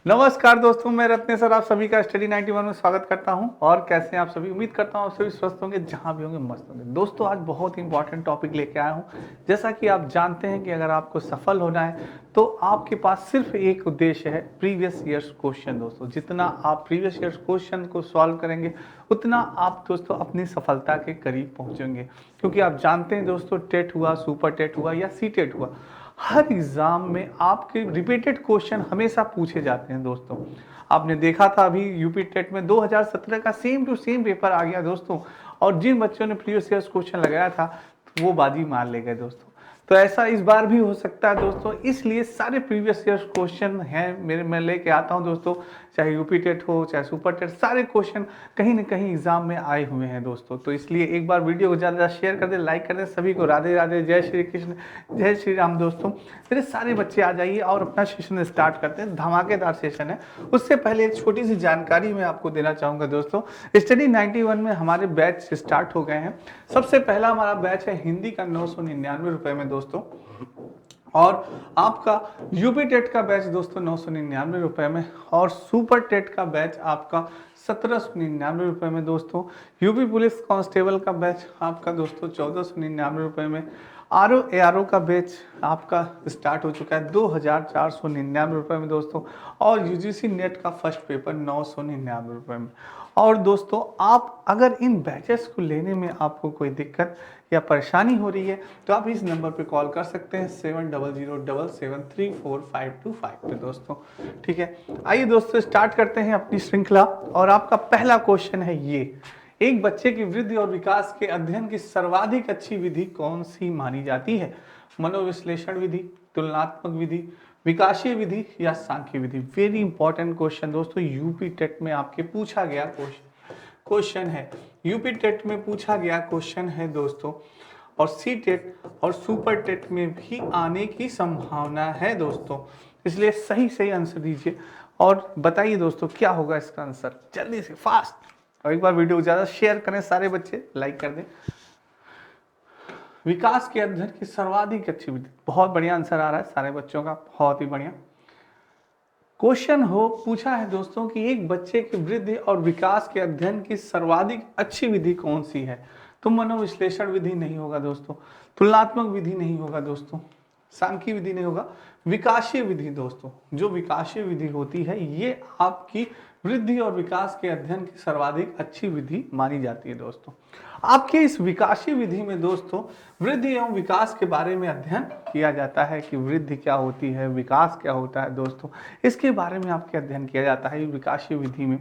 नमस्कार दोस्तों, मैं रत्ने सर आप सभी का स्टडी 91 में स्वागत करता हूं। और कैसे हैं आप सभी? उम्मीद करता हूं आप सभी स्वस्थ होंगे, जहां भी होंगे मस्त होंगे। दोस्तों, आज बहुत इंपॉर्टेंट टॉपिक लेके आया हूं। जैसा कि आप जानते हैं कि अगर आपको सफल होना है तो आपके पास सिर्फ एक उद्देश्य है, प्रीवियस ईयर्स क्वेश्चन। दोस्तों, जितना आप प्रीवियस ईयर्स क्वेश्चन को सॉल्व करेंगे उतना आप दोस्तों अपनी सफलता के करीब पहुंचेंगे। क्योंकि आप जानते हैं दोस्तों, टेट हुआ, सुपर टेट हुआ या सी टेट हुआ, हर एग्जाम में आपके रिपीटेड क्वेश्चन हमेशा पूछे जाते हैं। दोस्तों, आपने देखा था अभी यूपी टेट में 2017 का सेम टू सेम पेपर आ गया दोस्तों। और जिन बच्चों ने प्रीवियस ईयर क्वेश्चन लगाया था वो बाजी मार ले गए दोस्तों। तो ऐसा इस बार भी हो सकता है दोस्तों, इसलिए सारे प्रीवियस ईयर क्वेश्चन हैं मेरे, मैं लेके आता हूं दोस्तों। चाहे यूपी टेट हो चाहे सुपर टेट, सारे क्वेश्चन कहीं ना कहीं एग्जाम में आए हुए हैं दोस्तों। तो इसलिए एक बार वीडियो को ज़्यादा शेयर कर दें, लाइक कर दें। सभी को राधे राधे, जय श्री कृष्ण, जय श्री राम। दोस्तों, मेरे सारे बच्चे आ जाइए और अपना सेशन स्टार्ट करते हैं। धमाकेदार सेशन है। उससे पहले एक छोटी सी जानकारी मैं आपको देना चाहूँगा दोस्तों। स्टडी 91 में हमारे बैच स्टार्ट हो गए हैं। सबसे पहला हमारा बैच है हिंदी का 999 रुपये में दोस्तों। और आपका यूपी टेट का बैच दोस्तों 999 रुपये में। और सुपर टेट का बैच आपका 1799 रुपये में दोस्तों। यूपी पुलिस कांस्टेबल का बैच आपका दोस्तों 1499 रुपये में। आरओ एआरओ का बैच आपका स्टार्ट हो चुका है 2499 रुपये में दोस्तों। और यूजीसी नेट का फर्स्ट पेपर 999 रुपये में। और दोस्तों, आप अगर इन बैचेस को लेने में आपको कोई दिक्कत या परेशानी हो रही है तो आप इस नंबर पे कॉल कर सकते हैं 7007734525 पे दोस्तों। ठीक है, आइए दोस्तों स्टार्ट करते हैं अपनी श्रृंखला। और आपका पहला क्वेश्चन है ये: एक बच्चे की वृद्धि और विकास के अध्ययन की सर्वाधिक अच्छी विधि कौन सी मानी जाती है? मनोविश्लेषण विधि, तुलनात्मक विधि, विकासीय विधि या सांख्यिक विधि? वेरी इंपॉर्टेंट क्वेश्चन दोस्तों, यूपी टेट में आपके पूछा गया क्वेश्चन है। यूपी टेट में पूछा गया क्वेश्चन है दोस्तों। और सी टेट और सुपर टेट में भी आने की संभावना है दोस्तों। इसलिए सही सही आंसर दीजिए और बताइए दोस्तों क्या होगा इसका आंसर, जल्दी से फास्ट। और एक बार वीडियो ज़्यादा शेयर करें, सारे बच्चे लाइक कर दें। विकास के अध्ययन की सर्वाधिक अच्छी विधि, बहुत बढ़िया आंसर आ रहा है सारे बच्चों का, बहुत ही बढ़िया। क्वेश्चन हो पूछा है दोस्तों कि एक बच्चे की वृद्धि और विकास के अध्ययन की सर्वाधिक अच्छी विधि कौन सी है? तो मनोविश्लेषण विधि नहीं होगा दोस्तों, तुलनात्मक विधि नहीं होगा दोस्तों, सांख्यिक विधि नहीं होगा, विकासीय विधि दोस्तों। जो विकासीय विधि होती है ये आपकी वृद्धि और विकास के अध्ययन की सर्वाधिक अच्छी विधि मानी जाती है दोस्तों। आपके इस विकासीय विधि में दोस्तों वृद्धि एवं विकास के बारे में अध्ययन किया जाता है कि वृद्धि क्या होती है, विकास क्या होता है दोस्तों, इसके बारे में आपके अध्ययन किया जाता है विकासीय विधि में।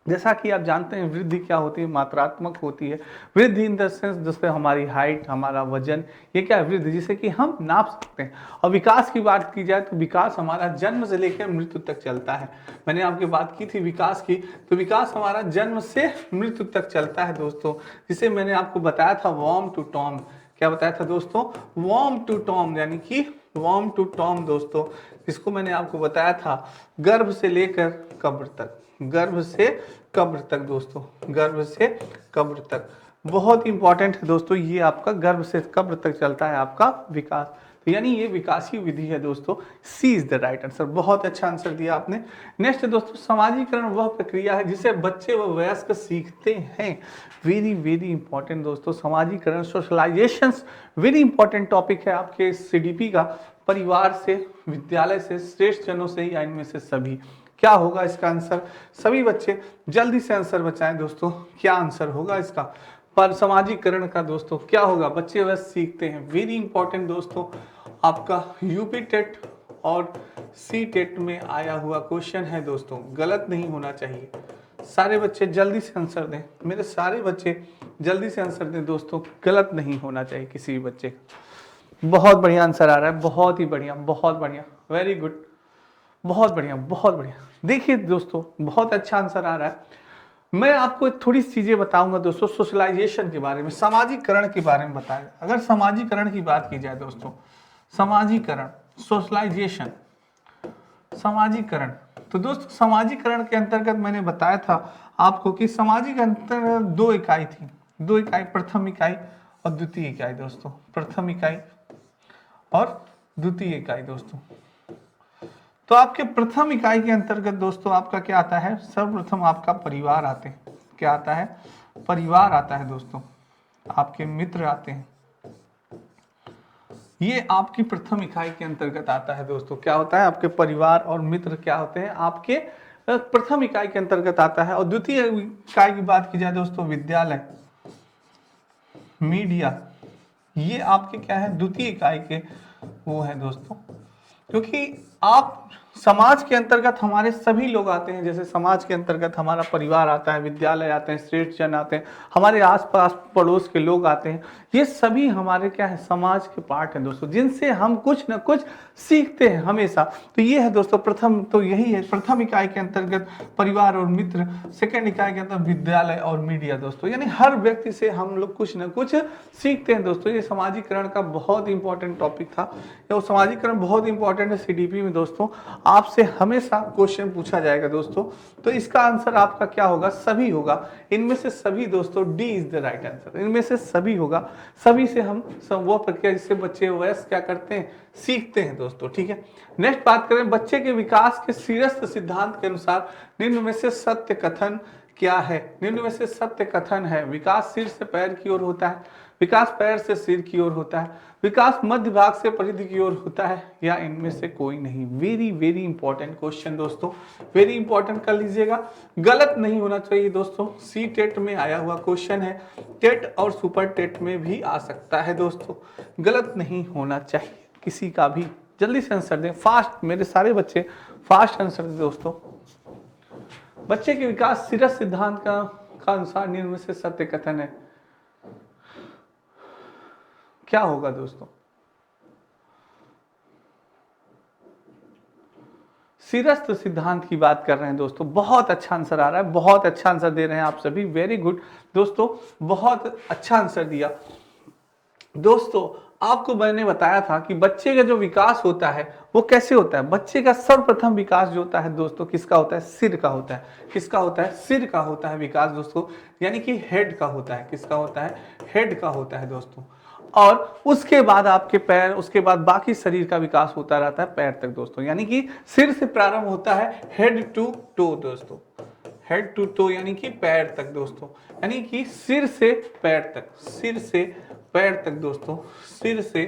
जैसा कि आप जानते हैं वृद्धि क्या होती है, मात्रात्मक होती है। वृद्धि इन द सेंस जिससे हमारी हाइट, हमारा वजन, ये क्या है वृद्धि, जिसे कि हम नाप सकते हैं। और विकास की बात की जाए तो विकास हमारा जन्म से लेकर मृत्यु तक चलता है। मैंने आपकी बात की थी विकास की, तो विकास हमारा जन्म से मृत्यु तक चलता है दोस्तों। जिसे मैंने आपको बताया था वॉर्म टू टॉम। क्या बताया था दोस्तों? वॉर्म टू टॉम, यानी कि वॉर्म टू टॉम दोस्तों, जिसको मैंने आपको बताया था गर्भ से लेकर कब्र तक, गर्भ से कब्र तक दोस्तों, गर्भ से कब्र तक। बहुत इंपॉर्टेंट है दोस्तों, ये आपका गर्भ से कब्र तक चलता है आपका विकास। तो यानी ये विकासीय विधि है दोस्तों। सी इज द राइट आंसर। बहुत अच्छा आंसर दिया आपने। नेक्स्ट दोस्तों, समाजीकरण वह प्रक्रिया है जिसे बच्चे व वयस्क सीखते हैं। वेरी वेरी इंपॉर्टेंट दोस्तों, समाजीकरण, सोशलाइजेशन, वेरी इंपॉर्टेंट टॉपिक है आपके सीडीपी का। परिवार से, विद्यालय से, श्रेष्ठ जनों से या इनमें से सभी? क्या होगा इसका आंसर? सभी बच्चे जल्दी से आंसर बताएं दोस्तों, क्या आंसर होगा इसका? पर समाजीकरण का दोस्तों क्या होगा? बच्चे बस सीखते हैं। वेरी इंपॉर्टेंट दोस्तों, आपका यूपी टेट और सी टेट में आया हुआ क्वेश्चन है दोस्तों, गलत नहीं होना चाहिए। सारे बच्चे जल्दी से आंसर दें, मेरे सारे बच्चे जल्दी से आंसर दें दोस्तों, गलत नहीं होना चाहिए किसी भी बच्चे का। बहुत बढ़िया आंसर आ रहा है, बहुत ही बढ़िया, बहुत बढ़िया, वेरी गुड, बहुत बढ़िया, बहुत बढ़िया। देखिए दोस्तों, बहुत अच्छा आंसर आ रहा है। मैं आपको थोड़ी चीजें बताऊंगा दोस्तों सोशलाइजेशन के बारे में, सामाजिकरण के बारे में बताएगा। अगर सामाजिकरण की बात की जाए दोस्तों, सामाजिकरण, सोशलाइजेशन, सामाजिकरण, तो दोस्तों सामाजिकरण के अंतर्गत मैंने बताया था आपको कि सामाजिक अंतर्गत दो इकाई थी, दो इकाई, प्रथम इकाई और द्वितीय इकाई दोस्तों, प्रथम इकाई और द्वितीय इकाई दोस्तों। तो आपके प्रथम इकाई के अंतर्गत दोस्तों आपका क्या आता है, सर्वप्रथम आपका परिवार आते हैं। क्या आता है, परिवार आता है दोस्तों, आपके मित्र आते हैं। ये आपकी प्रथम इकाई के अंतर्गत आता है दोस्तों। क्या होता है, आपके परिवार और मित्र क्या होते हैं, आपके प्रथम इकाई के अंतर्गत आता है। और द्वितीय इकाई की बात की जाए दोस्तों, विद्यालय, मीडिया, ये आपके क्या है, द्वितीय इकाई के वो है दोस्तों। क्योंकि आप समाज के अंतर्गत हमारे सभी लोग आते हैं, जैसे समाज के अंतर्गत हमारा परिवार आता है, विद्यालय आते हैं, श्रेष्ठ जन आते हैं, हमारे आसपास पड़ोस के लोग आते हैं। ये सभी हमारे क्या है, समाज के पार्ट हैं दोस्तों, जिनसे हम कुछ न कुछ सीखते हैं हमेशा। तो ये है दोस्तों प्रथम, तो यही है प्रथम इकाई के अंतर्गत परिवार और मित्र, सेकंड इकाई के अंतर्गत विद्यालय और मीडिया दोस्तों। यानी हर व्यक्ति से हम लोग कुछ न कुछ सीखते हैं दोस्तों। ये समाजीकरण का बहुत इंपॉर्टेंट टॉपिक था। ये समाजीकरण बहुत इंपॉर्टेंट है सीडीपी में दोस्तों। आपसे हमेशा क्वेश्चन पूछा जाएगा दोस्तों। तो इसका आंसर आपका क्या होगा, सभी होगा। इनमें से सभी दोस्तों, D is the right answer. इनमें से सभी होगा। सभी से हम वो प्रक्रिया जिससे बच्चे वयस्क क्या करते हैं, सीखते हैं दोस्तों। ठीक है, नेक्स्ट बात करें, बच्चे के विकास के शीर्षस्थ सिद्धांत के अनुसार निम्न में से सत्य कथन क्या है। निम्न में से सत्य कथन है, विकास सिर से पैर की ओर होता है, विकास पैर से सिर की ओर होता है, विकास मध्य भाग से परिधि की ओर होता है, या इनमें से कोई नहीं। वेरी वेरी इंपॉर्टेंट क्वेश्चन दोस्तों, वेरी इंपॉर्टेंट कर लीजिएगा, गलत नहीं होना चाहिए दोस्तों। सी टेट में आया हुआ क्वेश्चन है, टेट और सुपर टेट में भी आ सकता है दोस्तों, गलत नहीं होना चाहिए किसी का भी। जल्दी से आंसर दें, फास्ट, मेरे सारे बच्चे फास्ट आंसर दें दोस्तों। बच्चे के विकास शीर्ष सिद्धांत का अनुसार निम्न में से सत्य कथन है, क्या होगा दोस्तों। शीर्षस्थ सिद्धांत की बात कर रहे हैं दोस्तों। बहुत अच्छा आंसर आ रहा है, बहुत अच्छा आंसर दे रहे हैं आप सभी, वेरी गुड दोस्तों, बहुत अच्छा आंसर दिया दोस्तों। आपको मैंने बताया था कि बच्चे का जो विकास होता है वो कैसे होता है। बच्चे का सर्वप्रथम विकास जो होता है दोस्तों, किसका होता है, सिर का होता है। किसका होता है, सिर का होता है विकास दोस्तों, यानी कि हेड का होता है। किसका होता है, हेड का होता है दोस्तों। और उसके बाद आपके पैर, उसके बाद बाकी शरीर का विकास होता रहता है पैर तक दोस्तों। यानी कि सिर से प्रारंभ होता है, हेड टू टो दोस्तों, हेड टू टो यानी कि पैर तक दोस्तों। यानी कि सिर से पैर तक, सिर से पैर तक दोस्तों, सिर से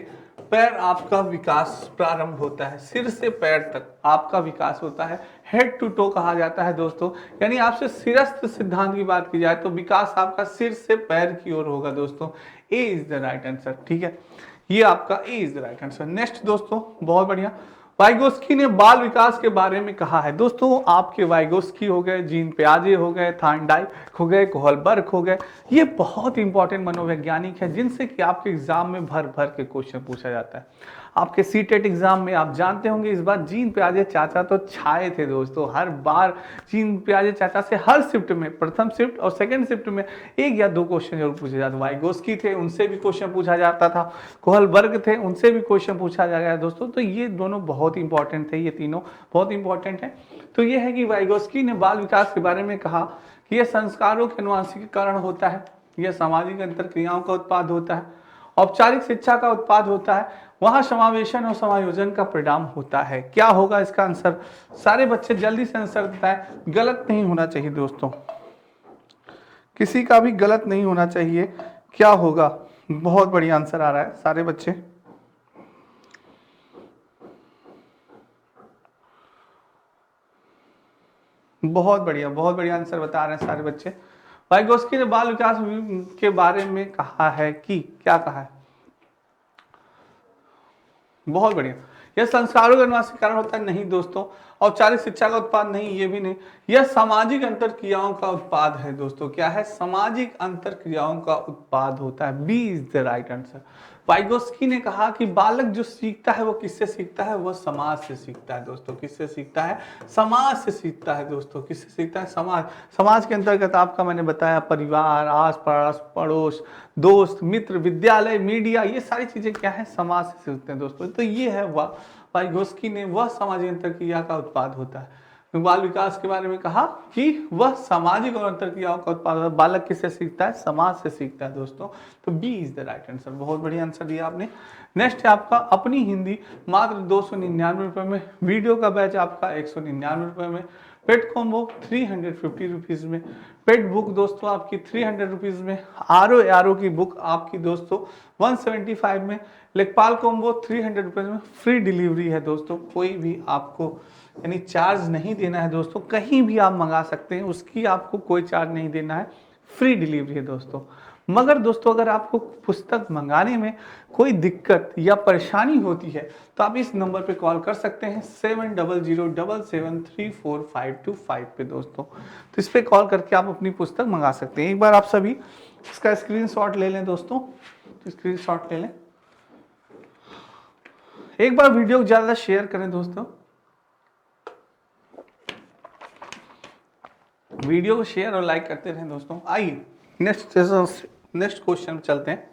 पैर आपका विकास प्रारंभ होता है, सिर से पैर तक आपका विकास होता है, हेड टू टो कहा जाता है दोस्तों। यानी आपसे शीर्षस्थ सिद्धांत की बात की जाए तो विकास आपका सिर से पैर की ओर होगा दोस्तों। A is the right answer. ठीक है, ये आपका A is the right answer. Next दोस्तों, बहुत बढ़िया, वाइगोस्की ने बाल विकास के बारे में कहा है दोस्तों। आपके वाइगोस्की हो गए, जीन पियाजे हो गए, थार्नडाइक हो गए, कोहलबर्ग हो गए, ये बहुत इंपॉर्टेंट मनोवैज्ञानिक है जिनसे कि आपके एग्जाम में भर भर के क्वेश्चन पूछा जाता है। आपके सीटेट एग्जाम में आप जानते होंगे इस बार जीन पियाजे चाचा तो छाए थे दोस्तों। हर बार जीन पियाजे चाचा से हर शिफ्ट में, प्रथम शिफ्ट और सेकंड शिफ्ट में एक या दो क्वेश्चन जरूर पूछे जाते। वाइगोस्की थे, उनसे भी क्वेश्चन पूछा जाता था। कोहलबर्ग थे, उनसे भी क्वेश्चन पूछा जाएगा दोस्तों। तो ये दोनों बहुत इंपॉर्टेंट थे, ये तीनों बहुत इंपॉर्टेंट है। तो ये है कि वाइगोस्की ने बाल विकास के बारे में कहा कि यह संस्कारों के अनुवांशिकीकरण होता है, यह सामाजिक अंतर क्रियाओं का उत्पाद होता है, औपचारिक शिक्षा का उत्पाद होता है, वहां समावेशन और समायोजन का परिणाम होता है। क्या होगा इसका आंसर, सारे बच्चे जल्दी से आंसर बताएं, गलत नहीं होना चाहिए दोस्तों, किसी का भी गलत नहीं होना चाहिए। क्या होगा, बहुत बढ़िया आंसर आ रहा है सारे बच्चे। बहुत बढ़िया आंसर बता रहे हैं सारे बच्चे। वाइगोस्की ने बाल विकास के बारे में कहा है कि, क्या कहा है, बहुत बढ़िया, यह संस्कारों का अनुवांशिकीकरण होता है, नहीं दोस्तों। औपचारिक शिक्षा का उत्पाद, नहीं, ये भी नहीं। यह सामाजिक अंतर क्रियाओं का उत्पाद है दोस्तों। क्या है, सामाजिक अंतर क्रियाओं का उत्पाद होता है। B is the right answer. Vygotsky ने कहा कि बालक जो सीखता है वो किससे सीखता है, वह समाज से सीखता है दोस्तों। किससे सीखता है, समाज से सीखता है दोस्तों। किससे सीखता है, समाज। समाज के अंतर्गत आपका मैंने बताया परिवार, आस पास पड़ोस, दोस्त, मित्र, विद्यालय, मीडिया, ये सारी चीजें क्या है, समाज से सीखते हैं दोस्तों। तो ये है वाइगोस्की ने, वह सामाजिक अंतर क्रिया का उत्पाद होता है। बाल विकास के बारे में कहा कि वह सामाजिक और अंतर क्रियाओं का उत्पादन बालक किससे सीखता है, समाज से सीखता है दोस्तों। तो B is the right answer, बहुत बढ़िया आंसर दिया आपने। नेक्स्ट है आपका अपनी हिंदी मात्र 299 रुपए में, वीडियो का बैच आपका 199 रुपए में, पेड कॉम्बो 350 रुपीज में, पेड बुक दोस्तों आपकी 300 रुपीज में, आर की बुक आपकी दोस्तों 175 में, लेखपाल कॉम्बो 300 रुपीज में, फ्री डिलीवरी है दोस्तों, कोई भी आपको यानी चार्ज नहीं देना है दोस्तों, कहीं भी आप मंगा सकते हैं, उसकी आपको कोई चार्ज नहीं देना है, फ्री डिलीवरी है दोस्तों। मगर दोस्तों अगर आपको पुस्तक मंगाने में कोई दिक्कत या परेशानी होती है तो आप इस नंबर पे कॉल कर सकते हैं 7007734525 पे दोस्तों। तो इस पे कॉल करके आप अपनी पुस्तक मंगा सकते हैं। एक बार आप सभी इसका स्क्रीनशॉट ले लें दोस्तों, तो स्क्रीनशॉट ले लें। एक बार वीडियो को ज्यादा शेयर करें दोस्तों, वीडियो को शेयर और लाइक करते रहें दोस्तों। आइए नेक्स्ट क्वेश्चन चलते हैं।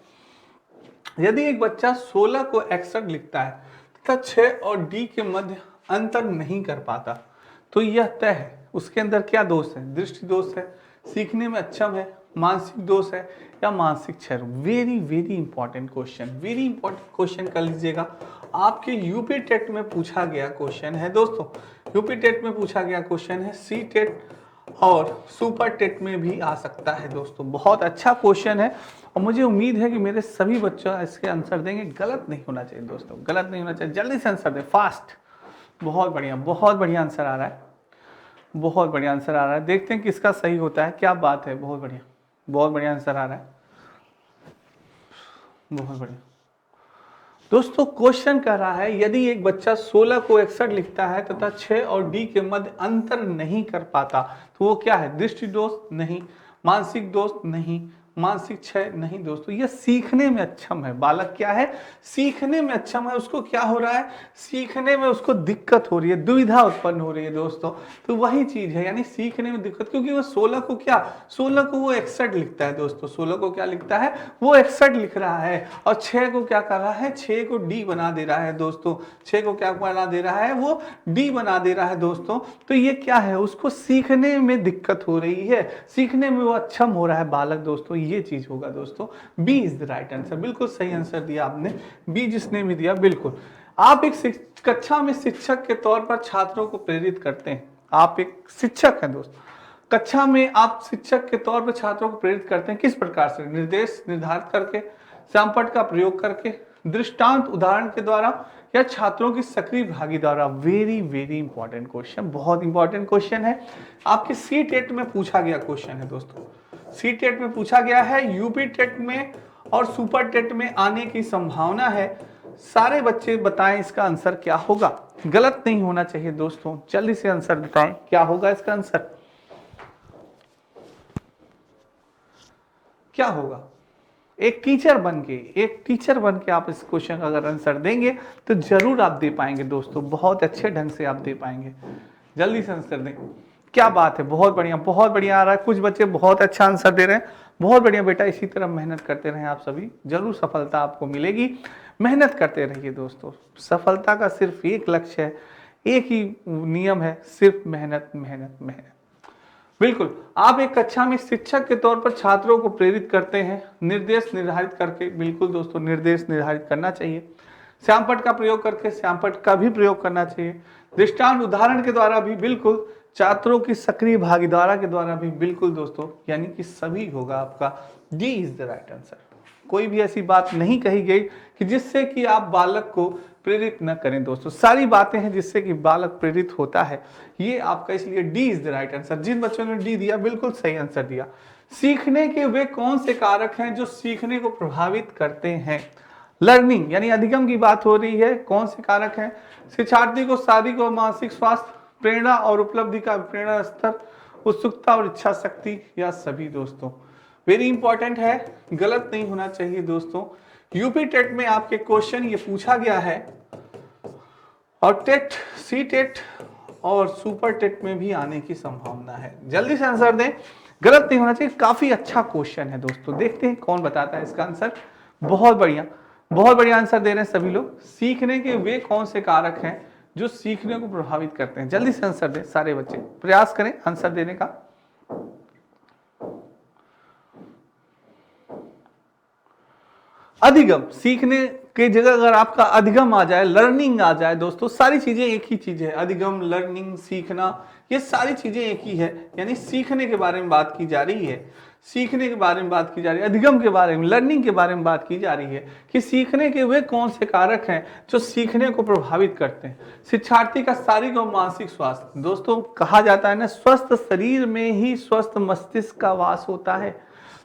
यदि एक बच्चा 16 को 61 लिखता है तथा 6 और डी के मध्य अंतर नहीं कर पाता तो यह तय है उसके अंदर क्या दोष है, दृष्टि दोष है, सीखने में अक्षम है, मानसिक दोष है या मानसिक क्षय। Very very important question, very important question कर लीजिएगा। आपके यूपी टेट में पूछा गया क्वेश्चन है दोस्तों, यूपी टेट में पूछा गया क्वेश्चन है, सी टेट और सुपर टेट में भी आ सकता है दोस्तों। बहुत अच्छा क्वेश्चन है और मुझे उम्मीद है कि मेरे सभी बच्चों इसके आंसर देंगे। गलत नहीं होना चाहिए दोस्तों, गलत नहीं होना चाहिए, जल्दी से आंसर दे, फास्ट। बहुत बढ़िया आंसर आ रहा है, बहुत बढ़िया आंसर आ रहा है। देखते हैं किसका सही होता है, क्या बात है, बहुत बढ़िया आंसर आ रहा है, बहुत बढ़िया दोस्तों। क्वेश्चन कह रहा है यदि एक बच्चा 16 को 61 लिखता है तथा 6 और डी के मध्य अंतर नहीं कर पाता तो वो क्या है, दृष्टि दोष नहीं, मानसिक दोष नहीं, मानसिक क्षय नहीं दोस्तों, यह सीखने में अक्षम है। बालक क्या है, सीखने में अक्षम है, उसको क्या हो रहा है, सीखने में उसको दिक्कत हो रही है, दुविधा उत्पन्न हो रही है दोस्तों। तो वही चीज है, यानी सीखने में दिक्कत, क्योंकि वो 16 को क्या, 16 को वो 61 लिखता है दोस्तों, 16 को क्या लिखता है, वो 61 लिख रहा है, और 6 को क्या कर रहा है, 6 को डी बना दे रहा है दोस्तों, 6 को क्या बना दे रहा है, वो डी बना दे रहा है दोस्तों। तो ये क्या है, उसको सीखने में दिक्कत हो रही है, सीखने में वो अक्षम हो रहा है बालक दोस्तों, ये चीज होगा दोस्तों। B is the right answer, बिल्कुल सही आंसर दिया आपने, बी जिसने भी दिया बिल्कुल। आप एक कक्षा में शिक्षक के तौर पर छात्रों को प्रेरित करते हैं, आप एक शिक्षक हैं दोस्तों, कक्षा में आप शिक्षक के तौर पर छात्रों को प्रेरित करते हैं, किस प्रकार से, निर्देश निर्धारित करके, श्यामपट्ट का प्रयोग करके, दृष्टांत उदाहरण के द्वारा, या छात्रों की सक्रिय भागी द्वारा। वेरी वेरी इंपॉर्टेंट क्वेश्चन, बहुत इंपॉर्टेंट क्वेश्चन है, आपके सी टेट में पूछा गया क्वेश्चन है दोस्तों, सी टेट में पूछा गया है, यूपी टेट में और सुपर टेट में आने की संभावना है। सारे बच्चे बताएं इसका आंसर क्या होगा, गलत नहीं होना चाहिए दोस्तों, जल्दी से आंसर बताएं क्या होगा इसका आंसर, क्या होगा। एक टीचर बन के आप इस क्वेश्चन का अगर आंसर देंगे तो जरूर आप दे पाएंगे दोस्तों, बहुत अच्छे ढंग से आप दे पाएंगे, जल्दी से आंसर दें। क्या बात है, बहुत बढ़िया आ रहा है, कुछ बच्चे बहुत अच्छा आंसर दे रहे हैं, बहुत बढ़िया बेटा, इसी तरह मेहनत करते रहें आप सभी, जरूर सफलता आपको मिलेगी, मेहनत करते रहिए दोस्तों। सफलता का सिर्फ एक लक्ष्य है, एक ही नियम है, सिर्फ मेहनत मेहनत मेहनत। बिल्कुल, आप एक कक्षा में शिक्षक के तौर पर छात्रों को प्रेरित करते हैं, निर्देश निर्धारित करके, बिल्कुल दोस्तों निर्देश निर्धारित करना चाहिए, श्यामपट्ट का प्रयोग करके श्यामपट्ट का भी प्रयोग करना चाहिए, दृष्टांत उदाहरण के द्वारा भी बिल्कुल, छात्रों की सक्रिय भागीदारी के द्वारा भी बिल्कुल दोस्तों, यानी कि सभी होगा आपका, D is the right answer. कोई भी ऐसी बात नहीं कही गई कि जिससे कि आप बालक को प्रेरित न करें दोस्तों, सारी बातें हैं जिससे कि बालक प्रेरित होता है, ये आपका, इसलिए D is the right answer. जिन बच्चों ने डी दिया बिल्कुल सही आंसर दिया। सीखने के वे कौन से कारक हैं जो सीखने को प्रभावित करते हैं, लर्निंग यानी अधिगम की बात हो रही है, कौन से कारक हैं, शिक्षार्थी को शारीरिक और मानसिक स्वास्थ्य, प्रेरणा और उपलब्धि का प्रेरणा स्तर, उत्सुकता और इच्छा शक्ति, या सभी दोस्तों। वेरी इंपॉर्टेंट है, गलत नहीं होना चाहिए दोस्तों। यूपी टेट में आपके क्वेश्चन ये पूछा गया है, और टेट, सी टेट और सुपर टेट में भी आने की संभावना है, जल्दी से आंसर दें, गलत नहीं होना चाहिए। काफी अच्छा क्वेश्चन है दोस्तों, देखते हैं कौन बताता है इसका आंसर। बहुत बढ़िया आंसर दे रहे हैं सभी लोग। सीखने के वे कौन से कारक हैं जो सीखने को प्रभावित करते हैं। जल्दी से आंसर दें सारे बच्चे, प्रयास करें आंसर देने का। अधिगम, सीखने की जगह अगर आपका अधिगम आ जाए, लर्निंग आ जाए दोस्तों, सारी चीजें एक ही चीज है। अधिगम, लर्निंग, सीखना, ये सारी चीजें एक ही है। यानी सीखने के बारे में बात की जा रही है, सीखने के बारे में बात की जा रही है, अधिगम के बारे में, लर्निंग के बारे में बात की जा रही है कि सीखने के वे कौन से कारक हैं जो सीखने को प्रभावित करते हैं। शिक्षार्थी का शारीरिक और मानसिक स्वास्थ्य, दोस्तों कहा जाता है ना, स्वस्थ शरीर में ही स्वस्थ मस्तिष्क का वास होता है।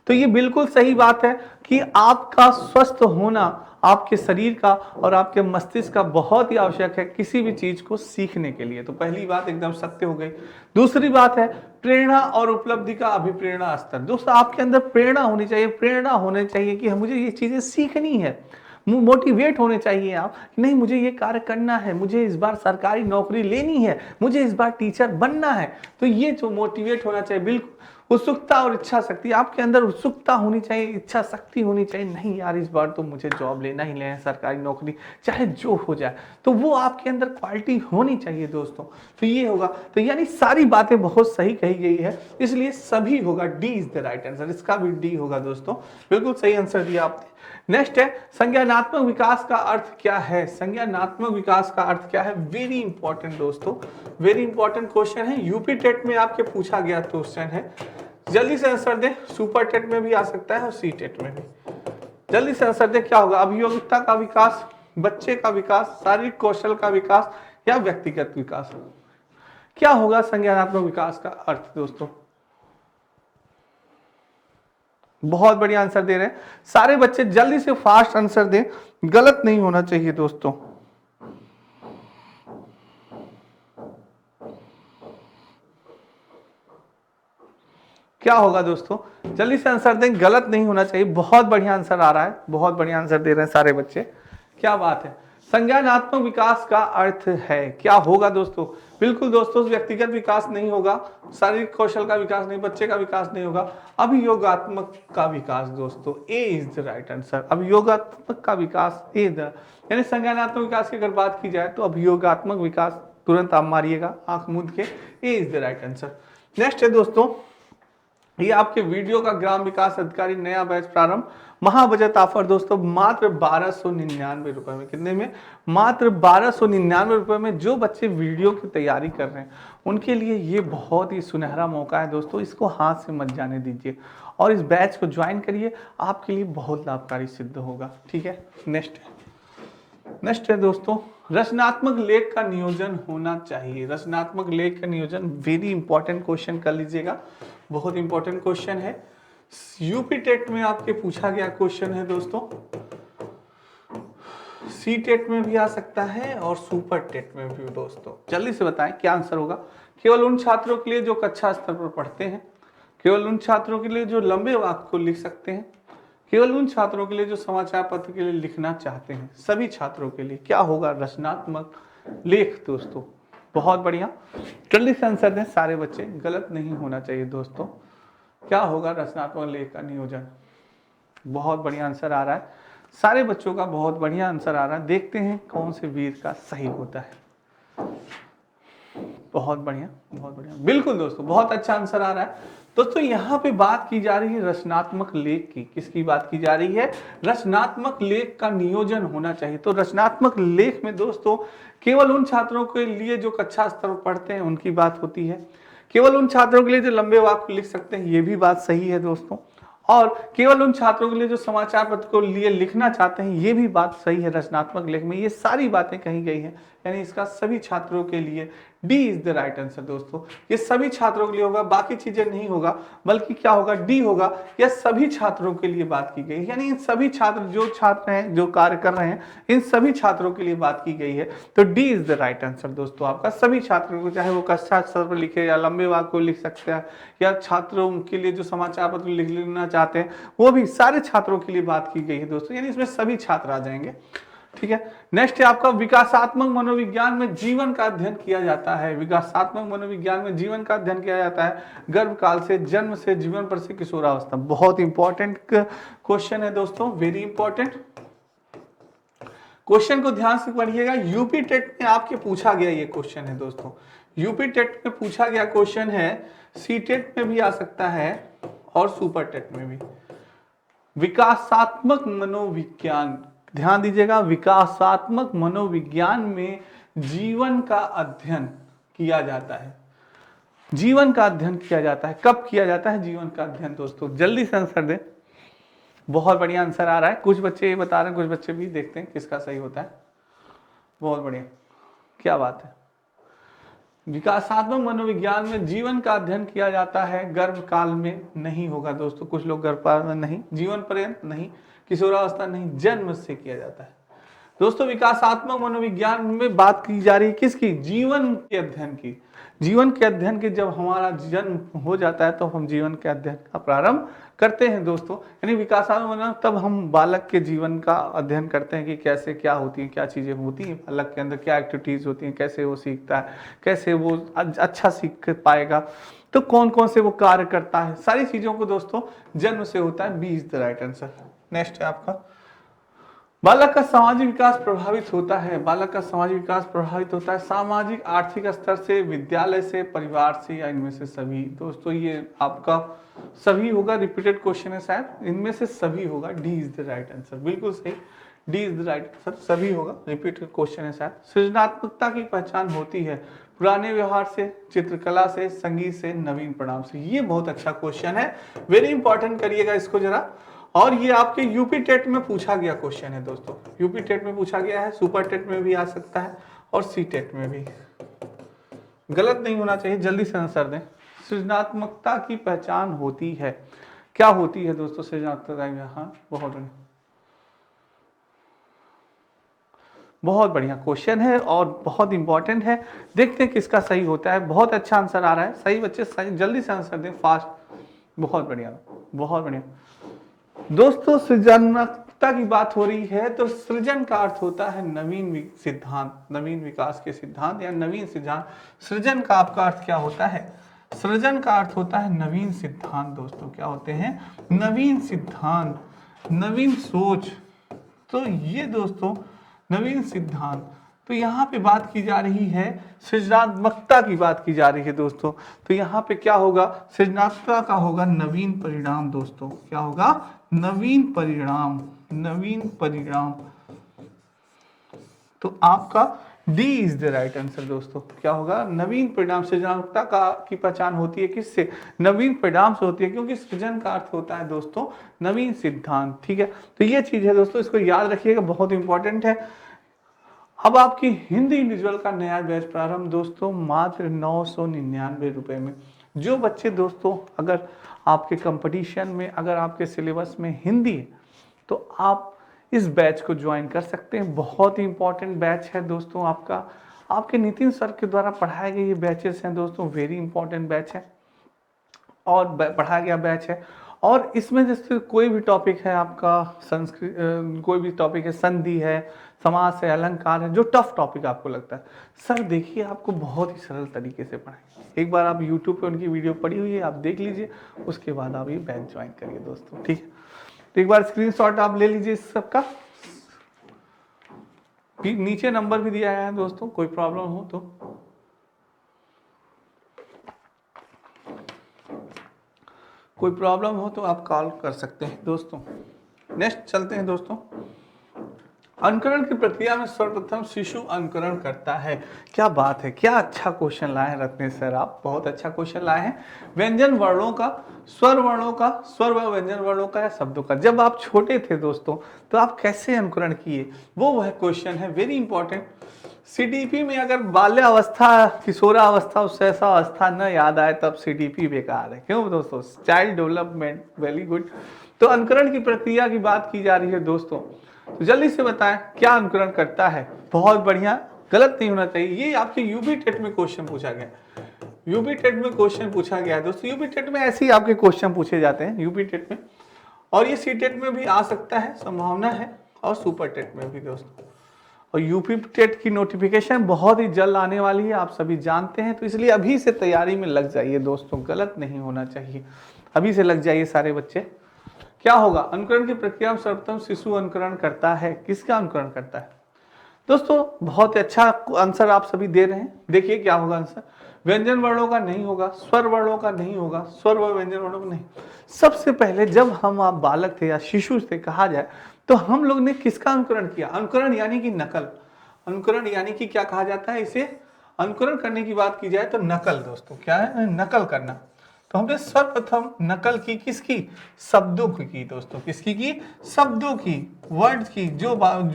तो ये बिल्कुल सही बात है कि आपका स्वस्थ होना आपके शरीर का और आपके मस्तिष्क का बहुत ही आवश्यक है किसी भी चीज को सीखने के लिए। तो पहली बात एकदम सत्य हो गई। दूसरी बात है प्रेरणा और उपलब्धि का अभिप्रेरणा स्तर। दोस्तों आपके अंदर प्रेरणा होनी चाहिए, प्रेरणा होनी चाहिए कि मुझे ये चीजें सीखनी है। मोटिवेट होने चाहिए आप कि नहीं मुझे ये कार्य करना है, मुझे इस बार सरकारी नौकरी लेनी है, मुझे इस बार टीचर बनना है। तो ये जो मोटिवेट होना चाहिए, बिल्कुल उत्सुकता और इच्छा शक्ति, आपके अंदर उत्सुकता होनी चाहिए, इच्छा शक्ति होनी चाहिए, नहीं यार इस बार तो मुझे जॉब लेना ही लेना है, सरकारी नौकरी चाहे जो हो जाए, तो वो आपके अंदर क्वालिटी होनी चाहिए दोस्तों। तो ये होगा, तो यानी सारी बातें बहुत सही कही गई है, इसलिए सभी होगा, D is the right answer, इसका भी डी होगा दोस्तों, बिल्कुल सही आंसर दिया आपने। नेक्स्ट है संज्ञानात्मक विकास का अर्थ क्या है। संज्ञानात्मक विकास का अर्थ क्या है, वेरी इंपॉर्टेंट दोस्तों, वेरी इंपॉर्टेंट क्वेश्चन है, यूपी टेट में आपके पूछा गया क्वेश्चन है। जल्दी से आंसर दें, सुपर टेट में भी आ सकता है और सी टेट में भी। जल्दी से आंसर दें, क्या होगा, अभियोगिता का विकास, बच्चे का विकास, शारीरिक कौशल का विकास या व्यक्तिगत विकास। क्या होगा संज्ञानात्मक विकास का अर्थ दोस्तों। बहुत बढ़िया आंसर दे रहे हैं सारे बच्चे, जल्दी से फास्ट आंसर दें, गलत नहीं होना चाहिए दोस्तों। क्या होगा दोस्तों, जल्दी से आंसर दें, गलत नहीं होना चाहिए। बहुत बढ़िया आंसर आ रहा है, बहुत बढ़िया आंसर दे रहे हैं सारे बच्चे, क्या बात है। संज्ञानात्मक विकास का अर्थ है, क्या होगा दोस्तों, बिल्कुल दोस्तों व्यक्तिगत विकास नहीं होगा, शारीरिक कौशल का विकास नहीं, बच्चे का विकास नहीं होगा, अभियोगात्मक का विकास दोस्तों, A is the right answer. अभियोगात्मक का विकास ए द, यानी संज्ञानात्मक विकास की अगर बात की जाए तो अभियोगात्मक विकास, तुरंत आप मारिएगा आंख मूंद के, A is the right answer. Next है दोस्तों, ये आपके वीडियो का ग्राम विकास अधिकारी नया बैच प्रारंभ, महाबजट ऑफर दोस्तों, मात्र 1299 रुपए में। कितने में, मात्र 1299 रुपए में। जो बच्चे वीडियो की तैयारी कर रहे हैं उनके लिए ये बहुत ही सुनहरा मौका है दोस्तों, इसको हाथ से मत जाने दीजिए और इस बैच को ज्वाइन करिए, आपके लिए बहुत लाभकारी सिद्ध होगा। ठीक है, नेक्स्ट है दोस्तों, रचनात्मक लेख का नियोजन होना चाहिए। रचनात्मक लेख का नियोजन, वेरी इंपॉर्टेंट क्वेश्चन कर लीजिएगा, बहुत इंपॉर्टेंट क्वेश्चन है, यूपी टेट में आपके पूछा गया क्वेश्चन है दोस्तों, सी टेट में भी आ सकता है और सुपर टेट में भी दोस्तों। जल्दी से बताएं क्या आंसर होगा। केवल उन छात्रों के लिए जो कक्षा स्तर पर पढ़ते हैं, केवल उन छात्रों के लिए जो लंबे वाक्य को लिख सकते हैं, केवल उन छात्रों के लिए जो समाचार पत्र के लिए लिखना चाहते हैं, सभी छात्रों के लिए क्या होगा, रचनात्मक लेख दोस्तों। बहुत बढ़िया, जल्दी से आंसर दें सारे बच्चे, गलत नहीं होना चाहिए दोस्तों। क्या होगा रचनात्मक लेख का नियोजन। बहुत बढ़िया आंसर आ रहा है सारे बच्चों का, बहुत बढ़िया आंसर आ रहा है। देखते हैं कौन से वीर का सही होता है। बहुत बढ़िया, बहुत बढ़िया, बिल्कुल दोस्तों, बहुत अच्छा आंसर आ रहा है दोस्तों। यहाँ पे बात की जा रही है रचनात्मक लेख की, किसकी बात की जा रही है, रचनात्मक लेख का नियोजन होना चाहिए। तो रचनात्मक लेख में दोस्तों केवल उन छात्रों के लिए जो कक्षा स्तर पर पढ़ते हैं उनकी बात होती है, केवल उन छात्रों के लिए जो लंबे वाक्य लिख सकते हैं, ये भी बात सही है दोस्तों, और केवल उन छात्रों के लिए जो समाचार पत्र को लिए लिखना चाहते हैं, ये भी बात सही है रचनात्मक लेख में। ये सारी बातें कही गई हैं, यानी इसका सभी छात्रों के लिए D is the right answer दोस्तों। ये सभी छात्रों के लिए होगा, बाकी चीजें नहीं होगा, बल्कि क्या होगा, डी होगा। यह सभी छात्रों के लिए बात की गई, यानी इन सभी छात्र, जो छात्र हैं जो कार्य कर रहे हैं, इन सभी छात्रों के लिए बात की गई है। तो D is the right answer दोस्तों आपका, सभी छात्रों को, चाहे वो कक्षा स्तर पर लिखे या लंबे वाक्य को लिख सकते हैं, या छात्रों के लिए जो समाचार पत्र लिखना चाहते हैं, वो भी सारे छात्रों के लिए बात की गई है दोस्तों, यानी इसमें सभी छात्र आ जाएंगे। ठीक है, नेक्स्ट है आपका विकासात्मक मनोविज्ञान में जीवन का अध्ययन किया जाता है। विकासात्मक मनोविज्ञान में जीवन का अध्ययन किया जाता है गर्भकाल से, जन्म से जीवन पर से किशोरावस्था। बहुत इंपॉर्टेंट क्वेश्चन है दोस्तों, वेरी इंपॉर्टेंट। क्वेश्चन को ध्यान से पढ़िएगा। यूपी टेट में आपके पूछा गया ये क्वेश्चन है दोस्तों, यूपी टेट में पूछा गया क्वेश्चन है, सी टेट में भी आ सकता है और सुपर टेट में भी। विकासात्मक मनोविज्ञान, ध्यान दीजिएगा, विकासात्मक मनोविज्ञान में जीवन का अध्ययन किया जाता है। जीवन का अध्ययन किया जाता है, कब किया जाता है जीवन का अध्ययन दोस्तों? जल्दी से आंसर दें। बहुत बढ़िया आंसर आ रहा है, कुछ बच्चे ये बता रहे हैं, कुछ बच्चे भी, देखते हैं किसका सही होता है। बहुत बढ़िया, क्या बात है। विकासात्मक मनोविज्ञान में जीवन का अध्ययन किया जाता है, गर्भ काल में नहीं होगा दोस्तों, कुछ लोग गर्भकाल में नहीं, जीवन पर्यंत नहीं, किशोरावस्था नहीं, जन्म से किया जाता है दोस्तों। विकासात्मक मनोविज्ञान में बात की जा रही है किसकी? जीवन के अध्ययन की। जीवन के अध्ययन के जब हमारा जन्म हो जाता है तो हम जीवन के अध्ययन का प्रारंभ करते हैं दोस्तों। यानी विकासात्मक तब हम बालक के जीवन का अध्ययन करते हैं कि कैसे क्या होती है, क्या चीजें होती हैं बालक के अंदर, क्या एक्टिविटीज होती हैं, कैसे वो सीखता है, कैसे वो अच्छा सीख पाएगा, तो कौन कौन से वो कार्य करता है, सारी चीजों को दोस्तों जन्म से होता है। B is the right answer. Next है आपका, बालक का सामाजिक विकास प्रभावित होता है। बालक का सामाजिक विकास प्रभावित होता है सामाजिक आर्थिक स्तर से, विद्यालय से, परिवार से, या इनमें से सभी। दोस्तों ये आपका सभी होगा, रिपीटेड क्वेश्चन है शायद, इनमें से सभी होगा। D is the right answer, बिल्कुल सही, D is the right answer, सभी होगा, रिपीटेड क्वेश्चन है शायद। सृजनात्मकता की पहचान होती है पुराने व्यवहार से, चित्रकला से, संगीत से, नवीन परिणाम से। ये बहुत अच्छा क्वेश्चन है, वेरी इंपॉर्टेंट, करिएगा इसको जरा। और ये आपके यूपी टेट में पूछा गया क्वेश्चन है दोस्तों, यूपी टेट में पूछा गया है, सुपर टेट में भी आ सकता है और सी टेट में भी। गलत नहीं होना चाहिए, जल्दी से आंसर दें। सृजनात्मकता की पहचान होती है, क्या होती है दोस्तों सृजनात्मकता? हाँ, बहुत बढ़िया क्वेश्चन है और बहुत इंपॉर्टेंट है। देखते हैं किसका सही होता है। बहुत अच्छा आंसर आ रहा है, सही बच्चे सही, जल्दी से आंसर दें, फास्ट। बहुत बढ़िया, बहुत बढ़िया दोस्तों। सृजनात्मकता की बात हो रही है तो सृजन का अर्थ होता है नवीन सिद्धांत, नवीन विकास के सिद्धांत या नवीन सिद्धांत। सृजन का आपका अर्थ क्या होता है? सृजन का अर्थ होता है नवीन सिद्धांत दोस्तों। क्या होते हैं? नवीन सिद्धांत, नवीन सोच। तो ये दोस्तों नवीन सिद्धांत, तो यहाँ पे बात की जा रही है सृजनात्मकता की बात की जा रही है दोस्तों। तो यहाँ पे क्या होगा? सृजनात्मकता का होगा नवीन परिणाम दोस्तों। क्या होगा? नवीन परिणाम, नवीन परिणाम। तो आपका D is the right answer दोस्तों। क्या होगा? नवीन परिणाम। सृजनात्मकता का की पहचान होती है किससे? नवीन परिणाम से होती है, क्योंकि सृजन का अर्थ होता है दोस्तों नवीन सिद्धांत। ठीक है, तो ये चीज है दोस्तों, इसको याद रखिएगा, बहुत इंपॉर्टेंट है। अब आपकी हिंदी इंडिविजुअल का नया बैच प्रारंभ दोस्तों मात्र 999 रुपए में। जो बच्चे दोस्तों अगर आपके कंपटीशन में, अगर आपके सिलेबस में हिंदी है तो आप इस बैच को ज्वाइन कर सकते हैं। बहुत ही इंपॉर्टेंट बैच है दोस्तों आपका, आपके नितिन सर के द्वारा पढ़ाए गए ये बैचेस हैं दोस्तों, वेरी इंपॉर्टेंट बैच है और पढ़ाया गया बैच है। और इसमें जैसे कोई भी टॉपिक है आपका, संस्कृत, कोई भी टॉपिक है, संधि है, समास है, अलंकार है, जो टफ टॉपिक आपको लगता है, सर देखिए आपको बहुत ही सरल तरीके से पढ़ाएंगे। एक बार आप YouTube पे उनकी वीडियो पड़ी हुई है, आप देख लीजिए, उसके बाद आप ये बैच ज्वाइन करिए दोस्तों। ठीक है, तो एक बार स्क्रीनशॉट आप ले लीजिए इस सबका, नीचे नंबर भी दिया है दोस्तों, कोई प्रॉब्लम हो तो। कोई प्रॉब्लम हो तो आप कॉल कर सकते हैं दोस्तों। नेक्स्ट चलते हैं दोस्तों। अनुकरण की प्रक्रिया में सर्वप्रथम शिशु अनुकरण करता है। क्या बात है, क्या अच्छा क्वेश्चन लाए हैं रत्नेश सर, आप बहुत अच्छा क्वेश्चन लाए हैं। व्यंजन वर्णों का, स्वर वर्णों का, स्वर व व्यंजन वर्णों का या शब्दों का, जब आप छोटे थे दोस्तों तो आप कैसे अनुकरण किए, वो वह क्वेश्चन है, वेरी इंपॉर्टेंट। सीडीपी में अगर बाल्यावस्था, किशोरावस्था, उस ऐसा अवस्था न याद आए तब सीडीपी बेकार है। क्यों दोस्तों? Child development, very good. तो अनुकरण की प्रक्रिया की बात की जा रही है दोस्तों, तो जल्दी से बताएं क्या अनुकरण करता है। बहुत बढ़िया, गलत नहीं होना चाहिए। ये आपके यूपी टेट में क्वेश्चन पूछा गया, यूपी टेट में क्वेश्चन पूछा गया है दोस्तों। यूपी टेट में ऐसे ही आपके क्वेश्चन पूछे जाते हैं यूपी टेट में, और ये सी टेट में भी आ सकता है, संभावना है, और सुपर टेट में भी दोस्तों। और यूपी टेट की नोटिफिकेशन बहुत ही जल्द आने वाली है, आप सभी जानते हैं, तो इसलिए अभी से तैयारी में लग जाइए दोस्तों, गलत नहीं होना चाहिए, अभी से लग जाइए सारे बच्चे। क्या होगा? अनुकरण की प्रक्रिया में सर्वप्रथम शिशु अनुकरण करता है। किसका अनुकरण करता है? दोस्तों बहुत अच्छा आंसर आप सभी दे रहे हैं। देखिए क्या होगा आंसर, व्यंजन वर्णों का नहीं होगा, स्वर वर्णों का नहीं होगा, स्वर व व्यंजन वर्णों का नहीं। सबसे पहले जब हम आप बालक थे या शिशु थे कहा जाए, तो हम लोग ने किसका अनुकरण किया? अनुकरण यानी कि नकल। अनुकरण यानी कि क्या कहा जाता है इसे? अनुकरण करने की बात की जाए तो नकल। दोस्तों क्या है? नकल करना। तो हमने सर्वप्रथम नकल की किसकी? शब्दों की। दोस्तों किसकी की? शब्दों की, वर्ड्स की। जो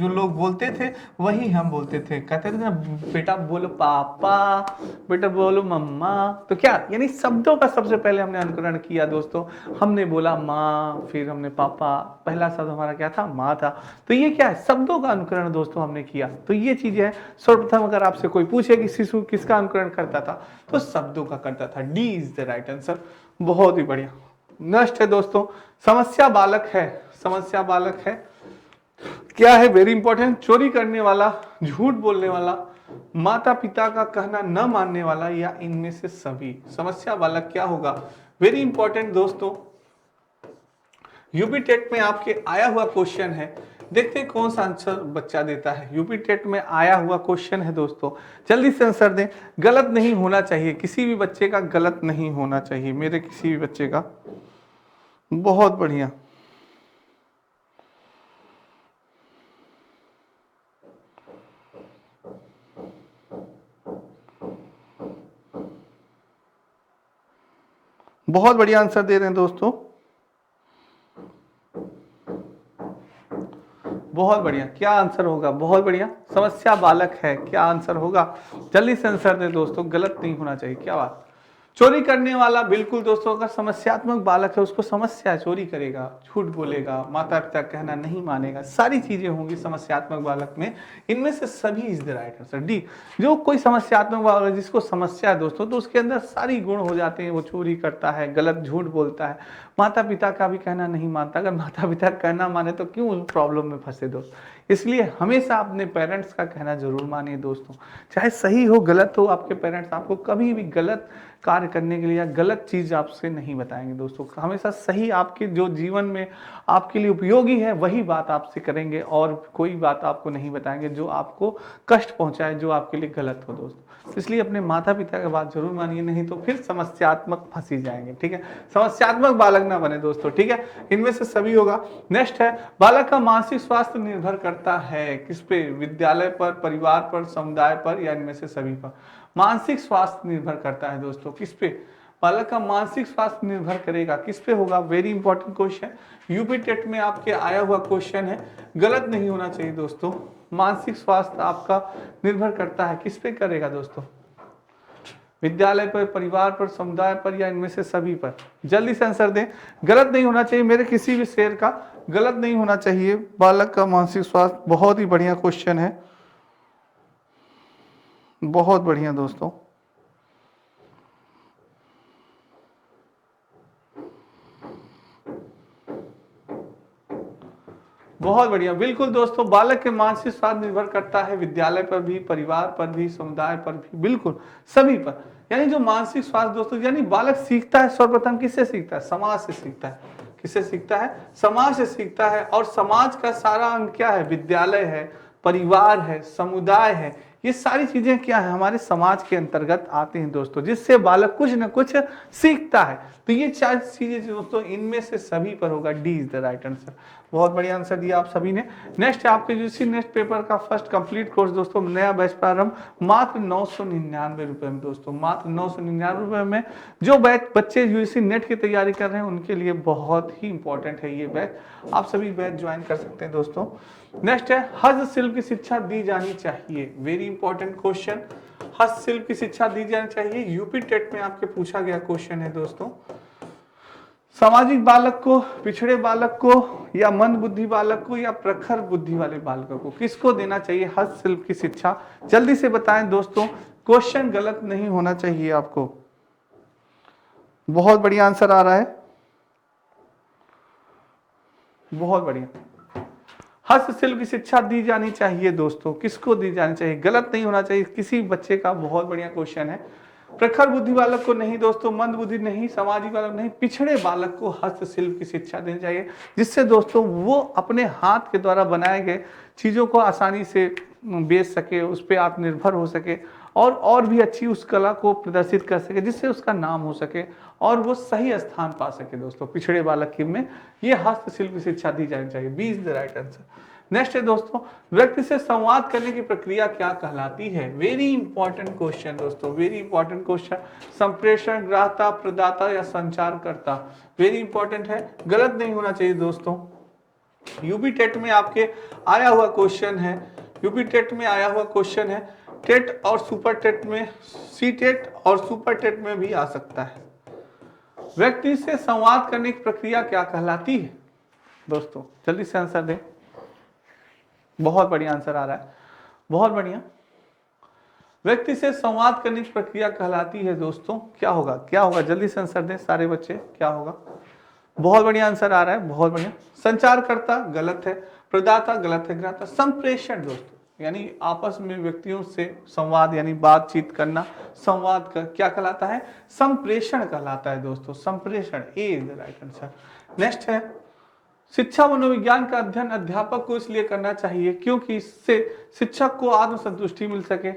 लोग बोलते थे वही हम बोलते थे। कहते थे ना, बेटा बोलो पापा, बेटा बोलो मम्मा। तो क्या यानी शब्दों का सबसे पहले हमने अनुकरण किया दोस्तों। हमने बोला माँ, फिर हमने पापा, पहला शब्द हमारा क्या था? माँ था। तो ये क्या है? शब्दों का अनुकरण दोस्तों हमने किया। तो ये चीजें है। सर्वप्रथम अगर आपसे कोई पूछे कि शिशु किसका अनुकरण करता था, तो शब्दों का करता था। D is the right answer. बहुत ही बढ़िया। नेक्स्ट है दोस्तों, समस्या बालक है। समस्या बालक है क्या है? Very important. चोरी करने वाला, झूठ बोलने वाला, माता पिता का कहना न मानने वाला, या इनमें से सभी। समस्या बालक क्या होगा? वेरी इंपॉर्टेंट दोस्तों, यूपी टेट में आपके आया हुआ क्वेश्चन है। देखते हैं कौन सा आंसर बच्चा देता है। यूपी टेट में आया हुआ क्वेश्चन है दोस्तों, जल्दी से आंसर दें। गलत नहीं होना चाहिए, किसी भी बच्चे का गलत नहीं होना चाहिए, मेरे किसी भी बच्चे का। बहुत बढ़िया। बहुत बढ़िया आंसर दे रहे हैं दोस्तों, बहुत बढ़िया। क्या आंसर होगा? बहुत बढ़िया, समस्या बालक है। क्या आंसर होगा? जल्दी से आंसर दे दोस्तों, गलत नहीं होना चाहिए। क्या बात? चोरी करने वाला, बिल्कुल दोस्तों। अगर समस्यात्मक बालक है, उसको समस्या है, चोरी करेगा, झूठ बोलेगा, माता पिता कहना नहीं मानेगा, सारी चीजें होंगी समस्यात्मक बालक में। इनमें से सभी is the right answer, D. जो कोई समस्यात्मक बालक जिसको समस्या है दोस्तों, तो उसके अंदर सारी गुण हो जाते हैं। वो चोरी करता है, गलत झूठ बोलता है, माता पिता का भी कहना नहीं मानता। अगर माता पिता कहना माने तो क्यों उस प्रॉब्लम में फंसे दोस्त। इसलिए हमेशा अपने पेरेंट्स का कहना जरूर मानिए दोस्तों, चाहे सही हो गलत हो। आपके पेरेंट्स आपको कभी भी गलत कार्य करने के लिए या गलत चीज आपसे नहीं बताएंगे दोस्तों। हमेशा सही, आपके जो जीवन में आपके लिए उपयोगी है वही बात आपसे करेंगे, और कोई बात आपको नहीं बताएंगे जो आपको कष्ट पहुंचाए, जो आपके लिए गलत हो दोस्तों। इसलिए अपने माता पिता की बात जरूर मानिए, नहीं तो फिर समस्यात्मक फंसी जाएंगे। ठीक है, समस्यात्मक बालक ना बने दोस्तों। ठीक है, इनमें से सभी होगा। नेक्स्ट है, बालक का मानसिक स्वास्थ्य निर्भर करता है किस पे? विद्यालय पर, परिवार पर, समुदाय पर, या इनमें से सभी पर? मानसिक स्वास्थ्य निर्भर करता है दोस्तों किस पे? बालक का मानसिक स्वास्थ्य निर्भर करेगा किस पे होगा? Very important question, UP TET में आपके आया हुआ क्वेश्चन है। गलत नहीं होना चाहिए दोस्तों। मानसिक स्वास्थ्य आपका निर्भर करता है किस पे करेगा दोस्तों? विद्यालय पर, परिवार पर, समुदाय पर, या इनमें से सभी पर? जल्दी से आंसर दें। गलत नहीं होना चाहिए, मेरे किसी भी शेर का गलत नहीं होना चाहिए। बालक का मानसिक स्वास्थ्य, बहुत ही बढ़िया क्वेश्चन है, बहुत बढ़िया दोस्तों। बहुत बढ़िया, बिल्कुल दोस्तों। बालक के मानसिक स्वास्थ्य निर्भर करता है विद्यालय पर भी, परिवार पर भी, समुदाय पर भी, बिल्कुल सभी पर। यानी जो मानसिक स्वास्थ्य दोस्तों, यानी बालक सीखता है सर्वप्रथम किससे सीखता है? समाज से सीखता है। किससे सीखता है? समाज से सीखता है। और समाज का सारा अंग क्या है? विद्यालय है, परिवार है, समुदाय है। ये सारी चीजें क्या है? हमारे समाज के अंतर्गत आते हैं दोस्तों, जिससे बालक कुछ न कुछ सीखता है। तो ये चार चीजें दोस्तों, इनमें से सभी पर होगा। D is the right answer. बहुत बढ़िया आंसर दिया आप सभी ने। नेक्स्ट है आपके यूजीसी नेट पेपर का फर्स्ट कंप्लीट कोर्स दोस्तों, नया बैच प्रारंभ, मात्र 999 रुपए में दोस्तों, मात्र 999 रुपए में। जो बैच बच्चे यूजीसी नेट की तैयारी कर रहे हैं उनके लिए बहुत ही इंपॉर्टेंट है ये बैच। आप सभी बैच ज्वाइन कर सकते हैं दोस्तों। नेक्स्ट है, हस्तशिल्प की शिक्षा दी जानी चाहिए। वेरी इंपॉर्टेंट क्वेश्चन, हस्तशिल्प की शिक्षा दी जानी चाहिए। यूपी टेट में आपके पूछा गया क्वेश्चन है दोस्तों। सामाजिक बालक को, पिछड़े बालक को, या मंद बुद्धि बालक को, या प्रखर बुद्धि वाले बालकों को, किसको देना चाहिए हस्तशिल्प की शिक्षा? जल्दी से बताएं दोस्तों, क्वेश्चन गलत नहीं होना चाहिए आपको। बहुत बढ़िया आंसर आ रहा है, बहुत बढ़िया। हस्तशिल्प की शिक्षा दी जानी चाहिए दोस्तों, किसको दी जानी चाहिए? गलत नहीं होना चाहिए किसी बच्चे का। बहुत बढ़िया क्वेश्चन है। प्रखर बुद्धि बालक को नहीं दोस्तों, मंद बुद्धि नहीं, सामाजिक बालक नहीं, पिछड़े बालक को हस्तशिल्प की शिक्षा देनी चाहिए, जिससे दोस्तों वो अपने हाथ के द्वारा बनाए गए चीजों को आसानी से बेच सके, उस पर आत्मनिर्भर हो सके और भी अच्छी उस कला को प्रदर्शित कर सके, जिससे उसका नाम हो सके और वो सही स्थान पा सके। दोस्तों पिछड़े बालक में ये हस्तशिल्प शिक्षा दी जानी चाहिए। B is the right answer. Next है दोस्तों, व्यक्ति से संवाद करने की प्रक्रिया क्या कहलाती है? वेरी इंपॉर्टेंट क्वेश्चन दोस्तों, वेरी इंपॉर्टेंट क्वेश्चन। संप्रेषण, ग्राहता, प्रदाता या संचारकर्ता, वेरी इंपॉर्टेंट है, गलत नहीं होना चाहिए दोस्तों। यूपी टेट में आपके आया हुआ क्वेश्चन है, यूपी टेट में आया हुआ क्वेश्चन है, टेट और सुपर टेट में, सी टेट और सुपर टेट में भी आ सकता है। व्यक्ति से संवाद करने की प्रक्रिया क्या कहलाती है? दोस्तों जल्दी से आंसर दें। बहुत बढ़िया आंसर आ रहा है, बहुत बढ़िया। व्यक्ति से संवाद करने की प्रक्रिया कहलाती है दोस्तों, क्या होगा, क्या होगा, जल्दी से आंसर दें सारे बच्चे, क्या होगा? बहुत बढ़िया आंसर आ रहा है, बहुत बढ़िया। संचारकर्ता गलत है, प्रदाता गलत है, ग्राहता। संप्रेषण दोस्तों, यानी आपस में व्यक्तियों से संवाद यानी बातचीत करना, संवाद का क्या कहलाता है? संप्रेषण कहलाता है दोस्तों, संप्रेषण। A is the right answer. Next है, शिक्षा मनोविज्ञान का अध्ययन अध्यापक को इसलिए करना चाहिए क्योंकि इससे शिक्षक को आत्मसंतुष्टि मिल सके,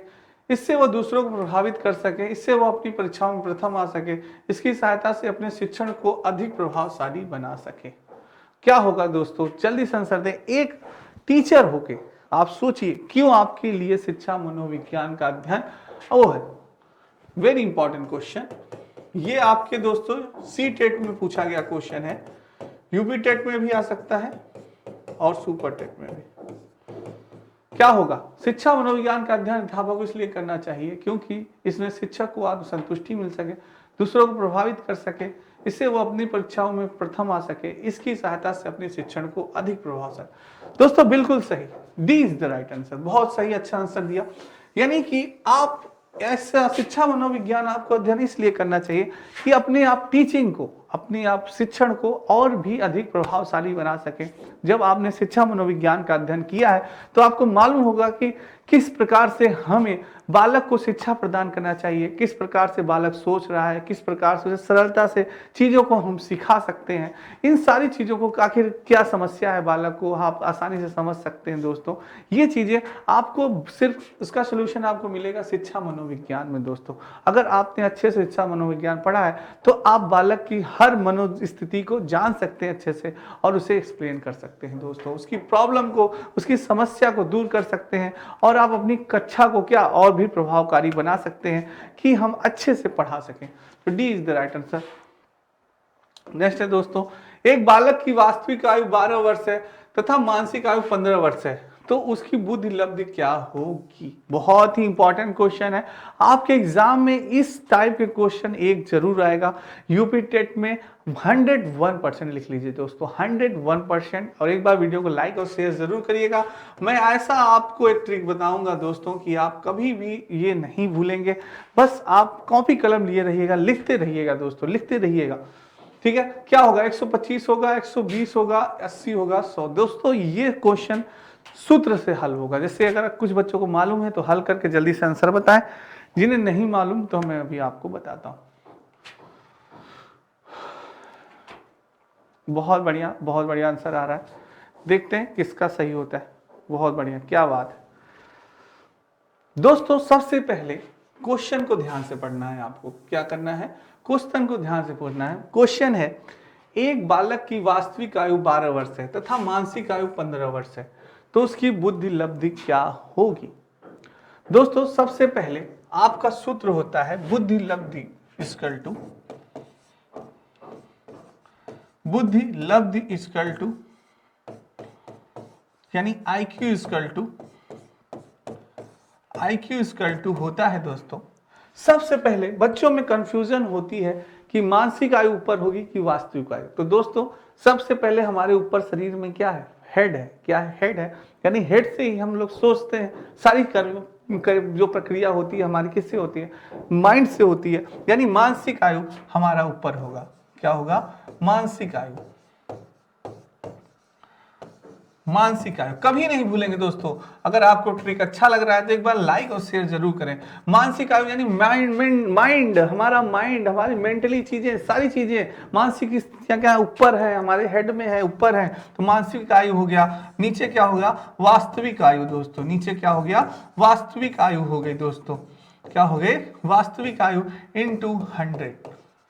इससे वो दूसरों को प्रभावित कर सके, इससे वो अपनी परीक्षाओं में प्रथम आ सके, इसकी सहायता से अपने शिक्षण को अधिक प्रभावशाली बना सके। क्या होगा दोस्तों, जल्दी से आंसर दें। एक टीचर होके आप सोचिए क्यों आपके लिए शिक्षा मनोविज्ञान का अध्ययन वो है। वेरी इंपॉर्टेंट क्वेश्चन, ये आपके दोस्तों सी टेट में पूछा गया क्वेश्चन है, यूपी टेट में भी आ सकता है और सुपर टेट में भी। क्या होगा, शिक्षा मनोविज्ञान का अध्ययन अध्यापक को इसलिए करना चाहिए क्योंकि इसमें शिक्षक को आत्मसंतुष्टि मिल सके, दूसरों को प्रभावित कर सके, इससे वो अपनी परीक्षाओं में प्रथम आ सके, इसकी सहायता से अपने शिक्षण को अधिक प्रभावशाली। दोस्तों बिल्कुल सही, D is the right answer, बहुत सही, अच्छा आंसर दिया। यानी कि आप ऐसा शिक्षा मनोविज्ञान आपको अध्ययन इसलिए करना चाहिए कि अपने आप टीचिंग को, अपने आप शिक्षण को और भी अधिक प्रभावशाली बना सके। जब आपने शिक्षा मनोविज्ञान का अध्ययन किया है तो आपको मालूम होगा कि किस प्रकार से हमें बालक को शिक्षा प्रदान करना चाहिए, किस प्रकार से बालक सोच रहा है, किस प्रकार से सरलता से चीज़ों को हम सिखा सकते हैं। इन सारी चीज़ों को आखिर क्या समस्या है बालक को, आप आसानी से समझ सकते हैं दोस्तों। ये चीज़ें आपको सिर्फ इसका सोल्यूशन आपको मिलेगा शिक्षा मनोविज्ञान में दोस्तों। अगर आपने अच्छे से शिक्षा मनोविज्ञान पढ़ा है तो आप बालक की हर मनोस्थिति को जान सकते हैं अच्छे से और उसे एक्सप्लेन कर सकते हैं दोस्तों, उसकी प्रॉब्लम को, उसकी समस्या को दूर कर सकते हैं और आप अपनी कक्षा को क्या और भी प्रभावकारी बना सकते हैं कि हम अच्छे से पढ़ा सकें। तो D is the right answer. Next है दोस्तों, एक बालक की वास्तविक आयु 12 वर्ष है तथा मानसिक आयु 15 वर्ष है, तो उसकी बुद्धि लब्धि क्या होगी? बहुत ही इंपॉर्टेंट क्वेश्चन है, आपके एग्जाम में इस टाइप के क्वेश्चन एक जरूर आएगा। यूपी टेट में 101% लिख लीजिए दोस्तों, 101%। और एक बार वीडियो को लाइक और शेयर जरूर करिएगा। मैं ऐसा आपको एक ट्रिक बताऊंगा दोस्तों कि आप कभी भी ये नहीं भूलेंगे, बस आप कॉपी कलम लिए रहिएगा, लिखते रहिएगा दोस्तों, लिखते रहिएगा, ठीक है। क्या होगा, 125 होगा, 120 होगा, 80 होगा, 100। दोस्तों ये क्वेश्चन सूत्र से हल होगा। जैसे अगर कुछ बच्चों को मालूम है तो हल करके जल्दी से आंसर बताएं, जिन्हें नहीं मालूम तो मैं अभी आपको बताता हूं। बहुत बढ़िया, बहुत बढ़िया आंसर आ रहा है, देखते हैं किसका सही होता है। बहुत बढ़िया, क्या बात है दोस्तों। सबसे पहले क्वेश्चन को ध्यान से पढ़ना है आपको, क्या करना है, क्वेश्चन को ध्यान से पढ़ना है। क्वेश्चन है, एक बालक की वास्तविक आयु 12 वर्ष है तथा मानसिक आयु 15 वर्ष है, तो उसकी बुद्धि लब्धि क्या होगी? दोस्तों सबसे पहले आपका सूत्र होता है बुद्धि लब्धि इक्वल टू, बुद्धि लब्धि इक्वल टू यानी IQ इक्वल टू होता है दोस्तों। सबसे पहले बच्चों में कंफ्यूजन होती है कि मानसिक आयु ऊपर होगी कि वास्तविक आयु। तो दोस्तों सबसे पहले हमारे ऊपर शरीर में क्या है, हेड है। क्या है, हेड है, यानी हेड से ही हम लोग सोचते हैं। सारी जो प्रक्रिया होती है हमारी किससे होती है, माइंड से होती है। यानी मानसिक आयु हमारा ऊपर होगा। क्या होगा, मानसिक आयु। मानसिक आयु कभी नहीं भूलेंगे दोस्तों। अगर आपको ट्रिक अच्छा लग रहा है तो एक बार लाइक और शेयर जरूर करें। मानसिक आयु यानी माइंड, हमारा माइंड, हमारी मेंटली चीजें, सारी चीजें, मानसिक स्थितियां क्या है, ऊपर है, हमारे हेड में है, ऊपर है, तो मानसिक आयु हो गया। नीचे क्या हो गया, वास्तविक आयु दोस्तों, नीचे क्या हो गया, वास्तविक आयु हो गई दोस्तों, क्या हो गई, वास्तविक आयु इंटू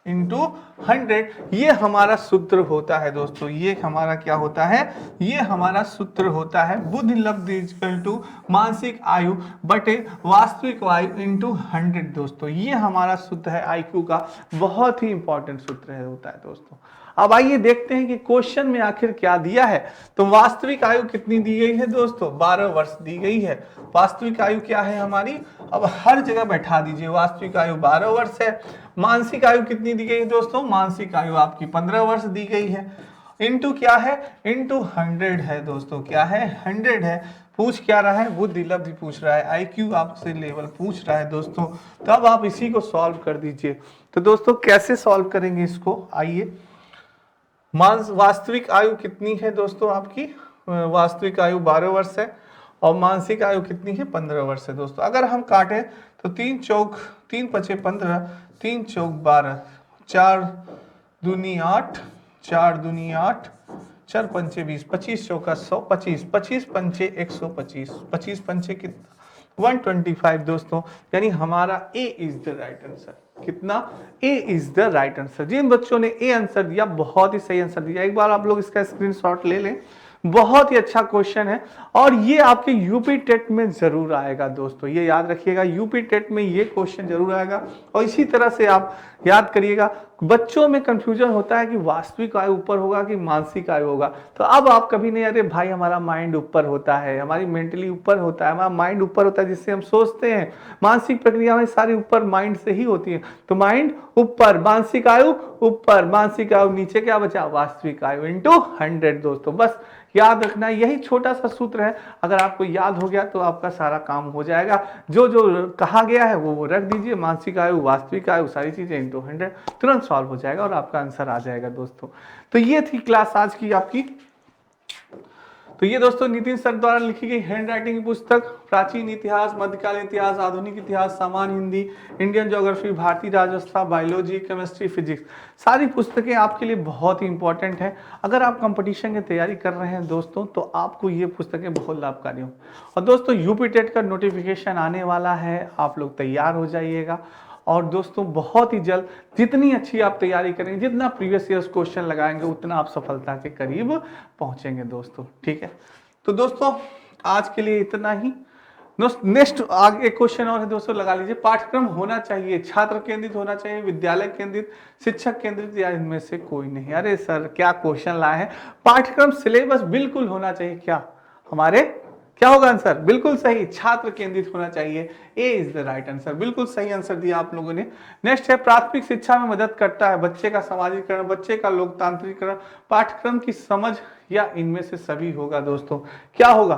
100, ये हमारा सूत्र होता है दोस्तों, ये हमारा क्या होता है, ये हमारा सूत्र होता है बुद्धि लब्धि इक्वल टू मानसिक आयु बटे वास्तविक आयु इंटू 100 दोस्तों, ये हमारा सूत्र है आईक्यू का, बहुत ही इंपॉर्टेंट सूत्र है होता है दोस्तों। अब आइए देखते हैं कि क्वेश्चन में आखिर क्या दिया है। तो वास्तविक आयु कितनी दी गई है दोस्तों, 12 वर्ष दी गई है। वास्तविक आयु क्या है हमारी, अब हर जगह बैठा दीजिए, वास्तविक आयु 12 वर्ष है। मानसिक आयु कितनी दी गई है दोस्तों, मानसिक आयु आपकी 15 वर्ष दी गई है। इंटू क्या है, इंटू 100 है दोस्तों, क्या है, 100 है। पूछ क्या रहा है, बुद्धि लब्धि पूछ रहा है, आईक्यू आपसे लेवल पूछ रहा है दोस्तों। तो अब आप इसी को सॉल्व कर दीजिए। तो दोस्तों कैसे सॉल्व करेंगे इसको, आइए। वास्तविक आयु कितनी है दोस्तों आपकी, वास्तविक आयु 12 वर्ष है और मानसिक आयु कितनी है, 15 वर्ष है दोस्तों। अगर हम काटें तो 3 चौक 3 पचे 15, 3 चौक 12, 4 दूनी 8, 4 दूनी 8, 4 पंचे 20, 25 चौका 100, 25, 25 पंचे 125, 25 पंचे कितना 125 दोस्तों, यानी हमारा ए इज द राइट आंसर। कितना, ए इज द राइट आंसर। जिन बच्चों ने ए आंसर दिया, बहुत ही सही आंसर दिया। एक बार आप लोग इसका स्क्रीनशॉट ले लें, बहुत ही अच्छा क्वेश्चन है और ये आपके यूपी टेट में जरूर आएगा दोस्तों, ये याद रखिएगा, यूपी टेट में ये क्वेश्चन जरूर आएगा। और इसी तरह से आप याद करिएगा, बच्चों में कंफ्यूजन होता है कि वास्तविक आयु ऊपर होगा कि मानसिक आयु होगा। तो अब आप कभी नहीं, अरे भाई हमारा माइंड ऊपर होता है, हमारी मेंटली ऊपर होता है, हमारा माइंड ऊपर होता है जिससे हम सोचते हैं। मानसिक प्रक्रिया में सारी ऊपर माइंड से ही होती है। तो माइंड ऊपर, मानसिक आयु ऊपर, मानसिक आयु नीचे, क्या बचा, वास्तविक आयु इंटू 100 दोस्तों। बस याद रखना, यही छोटा सा सूत्र है। अगर आपको याद हो गया तो आपका सारा काम हो जाएगा। जो जो कहा गया है वो रख दीजिए, मानसिक आयु, वास्तविक आयु, सारी चीजें इंटू 100, तुरंत सॉल्व हो जाएगा और आपका आंसर आ जाएगा दोस्तों। तो ये थी क्लास आज की आपकी। तो ये दोस्तों नितिन सर द्वारा लिखी गई हैंड राइटिंग की पुस्तक प्राचीन इतिहास, मध्यकालीन इतिहास, आधुनिक इतिहास, सामान्य हिंदी, इंडियन ज्योग्राफी, भारतीय राजस्थान, बायोलॉजी, केमिस्ट्री, फिजिक्स, सारी पुस्तकें आपके लिए बहुत ही इंपॉर्टेंट है। अगर आप कंपटीशन की तैयारी कर रहे हैं दोस्तों तो आपको ये पुस्तकें बहुत लाभकारी हों। और दोस्तों यूपी टेट का नोटिफिकेशन आने वाला है, आप लोग तैयार हो जाइएगा। और दोस्तों बहुत ही जल्द, जितनी अच्छी आप तैयारी करेंगे, जितना प्रीवियस ईयर्स क्वेश्चन लगाएंगे, उतना आप सफलता के करीब पहुंचेंगे दोस्तों, ठीक है। तो दोस्तों आज के लिए इतना ही। नेक्स्ट आगे एक क्वेश्चन और है दोस्तों, लगा लीजिए। पाठ्यक्रम होना चाहिए छात्र केंद्रित होना चाहिए, विद्यालय केंद्रित, शिक्षक केंद्रित, या इनमें से कोई नहीं। अरे सर क्या क्वेश्चन लाए हैं। पाठ्यक्रम सिलेबस बिल्कुल होना चाहिए, क्या हमारे क्या होगा आंसर, बिल्कुल सही, छात्र केंद्रित होना चाहिए। ए इज द राइट आंसर, बिल्कुल सही आंसर दिया आप लोगों ने। नेक्स्ट है प्राथमिक शिक्षा में मदद करता है बच्चे का सामाजिकरण, बच्चे का लोकतांत्रिकरण, पाठ्यक्रम की समझ, या इनमें से सभी होगा दोस्तों। क्या होगा,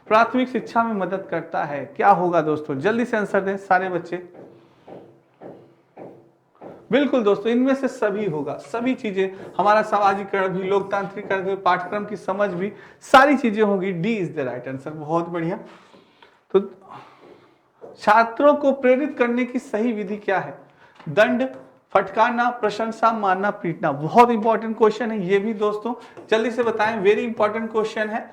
प्राथमिक शिक्षा में मदद करता है, क्या होगा दोस्तों, जल्दी से आंसर दें सारे बच्चे। बिल्कुल दोस्तों इनमें से सभी होगा, सभी चीजें, हमारा सामाजिकरण भी, लोकतांत्रिकरण भी, पाठ्यक्रम की समझ भी, सारी चीजें होंगी। D is the right answer, बहुत बढ़िया। तो छात्रों को प्रेरित करने की सही विधि क्या है, दंड, फटकारना, प्रशंसा, मारना, पीटना। बहुत इंपॉर्टेंट क्वेश्चन है ये भी दोस्तों, जल्दी से बताएं, वेरी इंपॉर्टेंट क्वेश्चन है,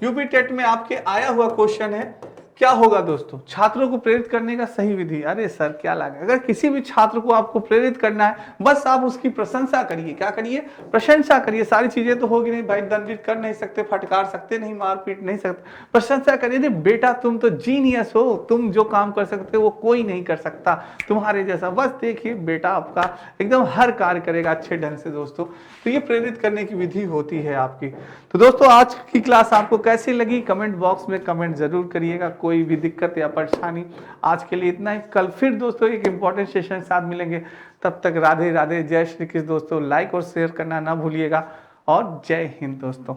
यूपी टेट में आपके आया हुआ क्वेश्चन है। क्या होगा दोस्तों, छात्रों को प्रेरित करने का सही विधि। अरे सर क्या लगा, अगर किसी भी छात्र को आपको प्रेरित करना है, बस आप उसकी प्रशंसा करिए। क्या करिए, प्रशंसा करिए। सारी चीजें तो होगी नहीं भाई, दंडित कर नहीं सकते, फटकार सकते नहीं, मार पीट नहीं सकते, प्रशंसा करिए। बेटा तुम तो जीनियस हो, तुम जो काम कर सकते हो वो कोई नहीं कर सकता तुम्हारे जैसा। बस देखिए बेटा आपका एकदम हर कार्य करेगा अच्छे ढंग से दोस्तों। तो ये प्रेरित करने की विधि होती है आपकी। तो दोस्तों आज की क्लास आपको कैसी लगी, कमेंट बॉक्स में कमेंट जरूर करिएगा। कोई भी दिक्कत या परेशानी, आज के लिए इतना ही। कल फिर दोस्तों एक इंपॉर्टेंट सेशन के साथ मिलेंगे, तब तक राधे राधे, जय श्री कृष्ण दोस्तों। लाइक और शेयर करना ना भूलिएगा और जय हिंद दोस्तों।